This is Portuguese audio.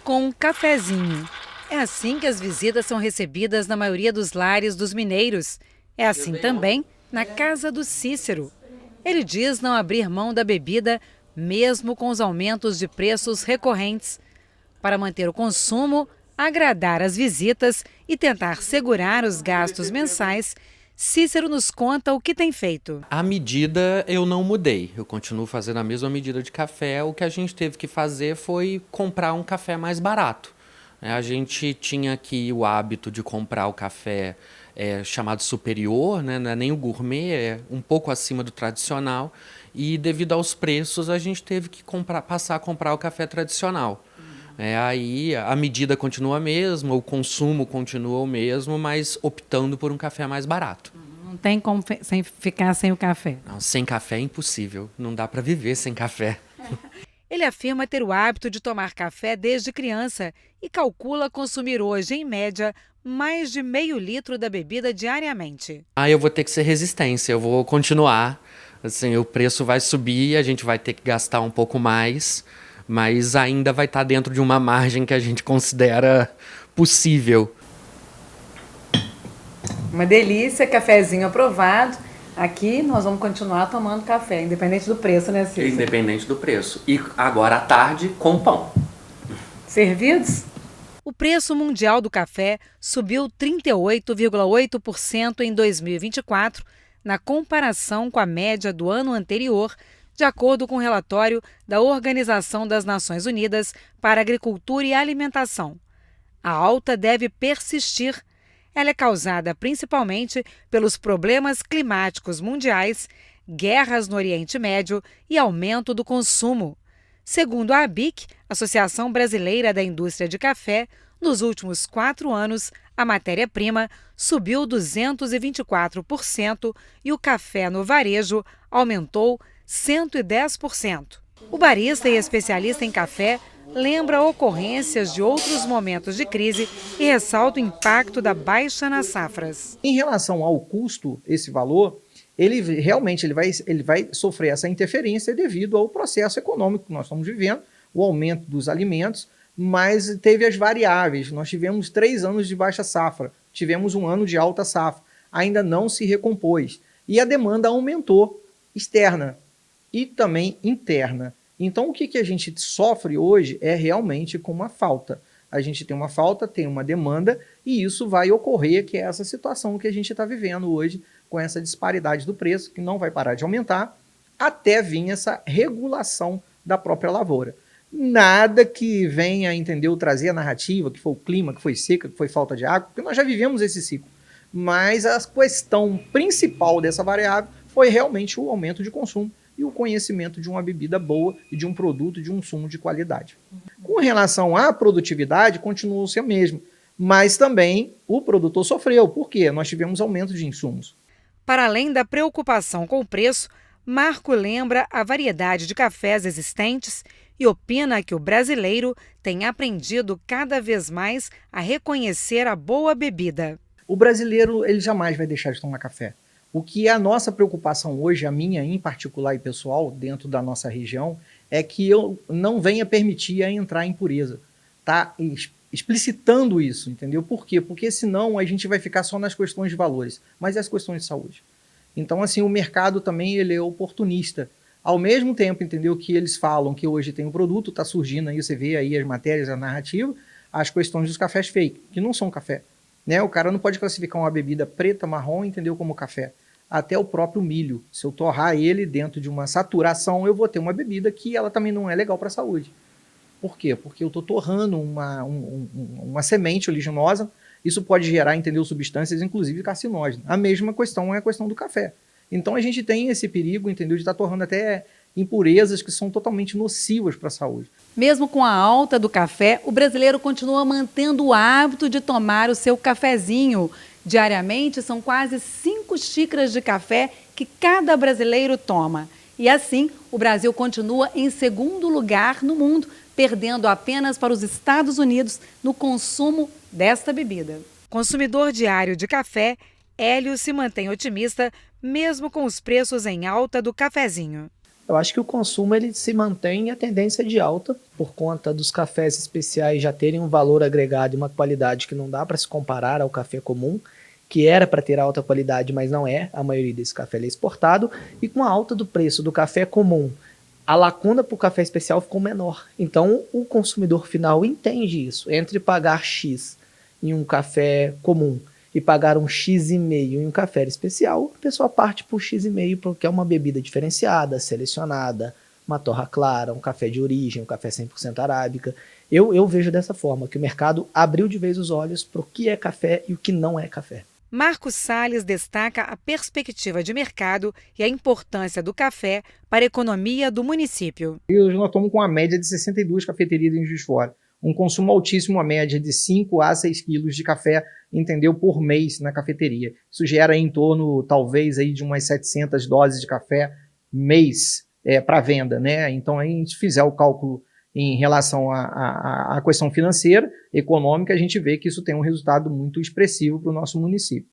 Com um cafezinho. É assim que as visitas são recebidas na maioria dos lares dos mineiros. É assim também na casa do Cícero. Ele diz não abrir mão da bebida, mesmo com os aumentos de preços recorrentes. Para manter o consumo, agradar as visitas e tentar segurar os gastos mensais, Cícero nos conta o que tem feito. A medida eu não mudei, eu continuo fazendo a mesma medida de café. O que a gente teve que fazer foi comprar um café mais barato. A gente tinha aqui o hábito de comprar o café chamado superior, né? Não é nem o gourmet, é um pouco acima do tradicional. E devido aos preços, a gente teve que passar a comprar o café tradicional. Aí a medida continua a mesma, o consumo continua o mesmo, mas optando por um café mais barato. Não tem como ficar sem o café. Não, sem café é impossível, não dá para viver sem café. Ele afirma ter o hábito de tomar café desde criança e calcula consumir hoje, em média, mais de meio litro da bebida diariamente. Eu vou ter que ser resistência, eu vou continuar. Assim, o preço vai subir, a gente vai ter que gastar um pouco mais, mas ainda vai estar dentro de uma margem que a gente considera possível. Uma delícia, cafezinho aprovado. Aqui nós vamos continuar tomando café, independente do preço, né, Cícero? Independente do preço. E agora à tarde, com pão. Servidos? O preço mundial do café subiu 38,8% em 2024, na comparação com a média do ano anterior, de acordo com o relatório da Organização das Nações Unidas para a Agricultura e Alimentação. A alta deve persistir. Ela é causada principalmente pelos problemas climáticos mundiais, guerras no Oriente Médio e aumento do consumo. Segundo a ABIC, Associação Brasileira da Indústria de Café, nos últimos 4 anos, a matéria-prima subiu 224% e o café no varejo aumentou 110%. O barista e especialista em café lembra ocorrências de outros momentos de crise e ressalta o impacto da baixa nas safras. Em relação ao custo, esse valor, ele realmente ele vai sofrer essa interferência devido ao processo econômico que nós estamos vivendo, o aumento dos alimentos, mas teve as variáveis. Nós tivemos 3 anos de baixa safra, tivemos um ano de alta safra, ainda não se recompôs. E a demanda aumentou, externa e também interna. Então, o que a gente sofre hoje é realmente com uma falta. A gente tem uma falta, tem uma demanda, e isso vai ocorrer, que é essa situação que a gente está vivendo hoje, com essa disparidade do preço, que não vai parar de aumentar, até vir essa regulação da própria lavoura. Nada que venha, entendeu, trazer a narrativa, que foi o clima, que foi seca, que foi falta de água, porque nós já vivemos esse ciclo. Mas a questão principal dessa variável foi realmente o aumento de consumo e o conhecimento de uma bebida boa e de um produto, de um sumo de qualidade. Com relação à produtividade, continuou-se a mesma, mas também o produtor sofreu. Por quê? Nós tivemos aumento de insumos. Para além da preocupação com o preço, Marco lembra a variedade de cafés existentes e opina que o brasileiro tem aprendido cada vez mais a reconhecer a boa bebida. O brasileiro, ele jamais vai deixar de tomar café. O que é a nossa preocupação hoje, a minha em particular e pessoal, dentro da nossa região, é que eu não venha permitir a entrar em impureza. Tá explicitando isso, entendeu? Por quê? Porque senão a gente vai ficar só nas questões de valores, mas e as questões de saúde? Então, assim, o mercado também ele é oportunista. Ao mesmo tempo, entendeu, que eles falam que hoje tem um produto, está surgindo aí, você vê aí as matérias, a narrativa, as questões dos cafés fake, que não são café. Né? O cara não pode classificar uma bebida preta, marrom, entendeu, como café. Até o próprio milho. Se eu torrar ele dentro de uma saturação, eu vou ter uma bebida que ela também não é legal para a saúde. Por quê? Porque eu estou torrando uma semente oleaginosa, isso pode gerar, entendeu, substâncias, inclusive carcinógenas. A mesma questão é a questão do café. Então a gente tem esse perigo, entendeu, de estar torrando até impurezas que são totalmente nocivas para a saúde. Mesmo com a alta do café, o brasileiro continua mantendo o hábito de tomar o seu cafezinho. Diariamente, são quase 5 xícaras de café que cada brasileiro toma. E assim, o Brasil continua em segundo lugar no mundo, perdendo apenas para os Estados Unidos no consumo desta bebida. Consumidor diário de café, Hélio se mantém otimista, mesmo com os preços em alta do cafezinho. Eu acho que o consumo ele se mantém em a tendência de alta, por conta dos cafés especiais já terem um valor agregado e uma qualidade que não dá para se comparar ao café comum, que era para ter alta qualidade, mas não é, a maioria desse café é exportado, e com a alta do preço do café comum, a lacuna para o café especial ficou menor. Então o consumidor final entende isso, entre pagar X em um café comum e pagar um X e meio em um café especial, a pessoa parte por X e meio porque é uma bebida diferenciada, selecionada, uma torra clara, um café de origem, um café 100% arábica. Eu vejo dessa forma, que o mercado abriu de vez os olhos para o que é café e o que não é café. Marcos Salles destaca a perspectiva de mercado e a importância do café para a economia do município. Hoje nós estamos com a média de 62 cafeterias em Juiz de Fora. Um consumo altíssimo, a média de 5 a 6 quilos de café, entendeu, por mês na cafeteria. Isso gera em torno, talvez, aí, de umas 700 doses de café mês para venda, né? Então, aí, a gente fizer o cálculo em relação à questão financeira, econômica, a gente vê que isso tem um resultado muito expressivo para o nosso município.